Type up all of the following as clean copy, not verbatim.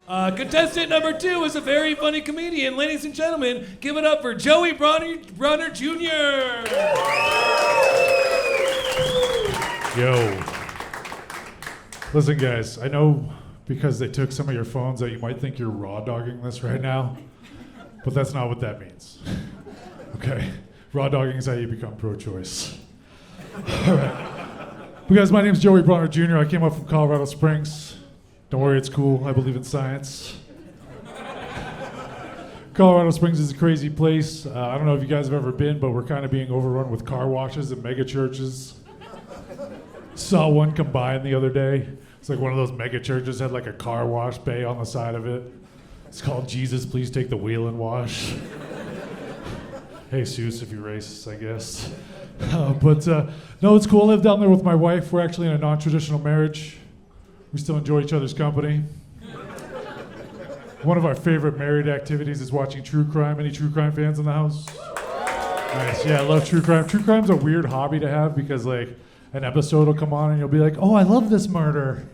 Contestant number 2 is a very funny comedian. Ladies and gentlemen, give it up for Joey Bronner Jr. Yo. Listen, guys, I know because they took some of your phones that you might think you're raw dogging this right now, but that's not what that means. Okay? Raw dogging is how you become pro-choice. All right. But guys, my name's Joey Bronner Jr. I came up from Colorado Springs. Don't worry, it's cool. I believe in science. Colorado Springs is a crazy place. I don't know if you guys have ever been, but we're kind of being overrun with car washes and mega churches. Saw one come by the other day. It's like one of those mega churches had like a car wash bay on the side of it. It's called Jesus, Please Take the Wheel and Wash. Hey, Seuss, if you're racist, I guess. No, it's cool. I live down there with my wife. We're actually in a non-traditional marriage. We still enjoy each other's company. One of our favorite married activities is watching true crime. Any true crime fans in the house? Nice. Yeah, I love true crime. True crime's a weird hobby to have because, like, an episode will come on and you'll be like, oh, I love this murder.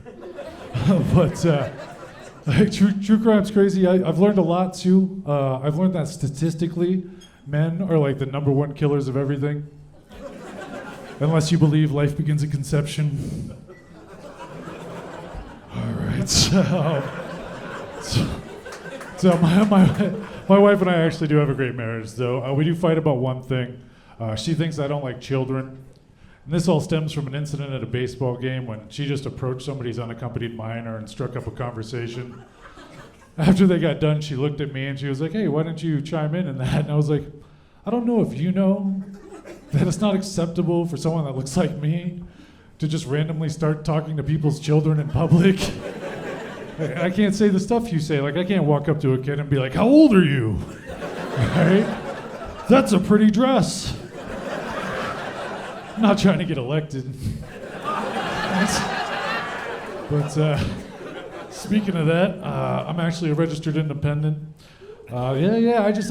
True crime's crazy. I've learned a lot, too. I've learned that statistically, men are, like, the number one killers of everything. Unless you believe life begins at conception. All right, so my wife and I actually do have a great marriage, though. We do fight about one thing. She thinks I don't like children. And this all stems from an incident at a baseball game when she just approached somebody's unaccompanied minor and struck up a conversation. After they got done, she looked at me and she was like, hey, why don't you chime in that? And I was like, I don't know if you know that it's not acceptable for someone that looks like me to just randomly start talking to people's children in public. I can't say the stuff you say. Like, I can't walk up to a kid and be like, how old are you? Right? That's a pretty dress. I'm not trying to get elected. But speaking of that, I'm actually a registered independent. I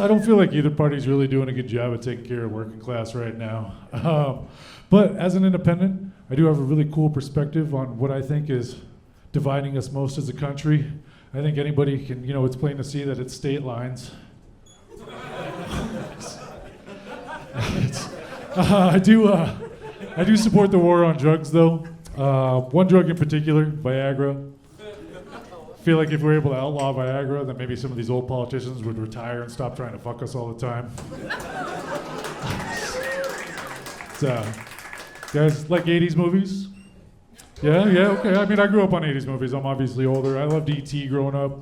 don't feel like either party's really doing a good job of taking care of working class right now. But as an independent, I do have a really cool perspective on what I think is dividing us most as a country. I think anybody can, it's plain to see that it's state lines. I do support the war on drugs, though. One drug in particular, Viagra. I feel like if we were able to outlaw Viagra, then maybe some of these old politicians would retire and stop trying to fuck us all the time. Guys, like 80s movies? Yeah, okay. I mean, I grew up on 80s movies. I'm obviously older. I loved E.T. growing up.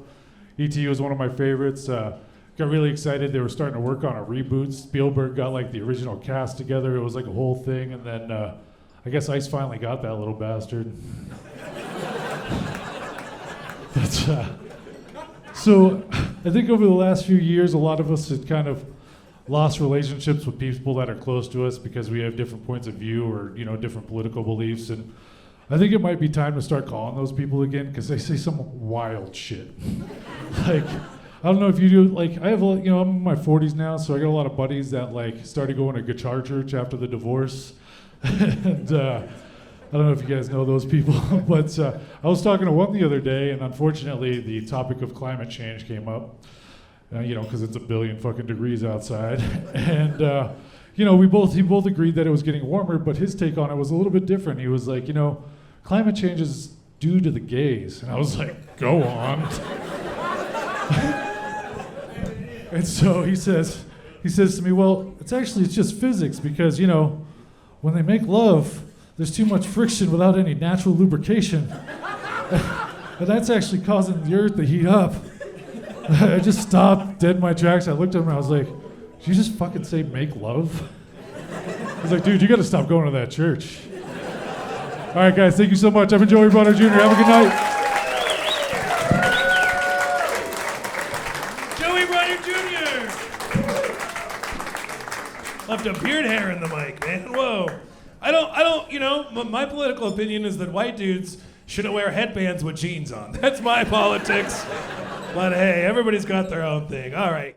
E.T. was one of my favorites. Got really excited. They were starting to work on a reboot. Spielberg got, like, the original cast together. It was, like, a whole thing. And then I guess Ice finally got that little bastard. So I think over the last few years, a lot of us have kind of lost relationships with people that are close to us because we have different points of view or, different political beliefs. And I think it might be time to start calling those people again because they say some wild shit. Like, I don't know if you do, like, I have, I'm in my 40s now, so I got a lot of buddies that, like, started going to guitar church after the divorce. And I don't know if you guys know those people, but I was talking to one the other day, and unfortunately the topic of climate change came up, because it's 1 billion fucking degrees outside. And, he both agreed that it was getting warmer, but his take on it was a little bit different. He was like, climate change is due to the gays. And I was like, go on. And so he says to me, well, it's just physics because, when they make love, there's too much friction without any natural lubrication. And that's actually causing the earth to heat up. I just stopped dead in my tracks. I looked at him and I was like, did you just fucking say make love? He's like, dude, you gotta stop going to that church. All right, guys, thank you so much. I'm Joey Bronner Jr. Have a good night. Joey Bronner Jr. Left a beard hair in the mic, man. Whoa. I don't, my political opinion is that white dudes shouldn't wear headbands with jeans on. That's my politics. But hey, everybody's got their own thing. All right.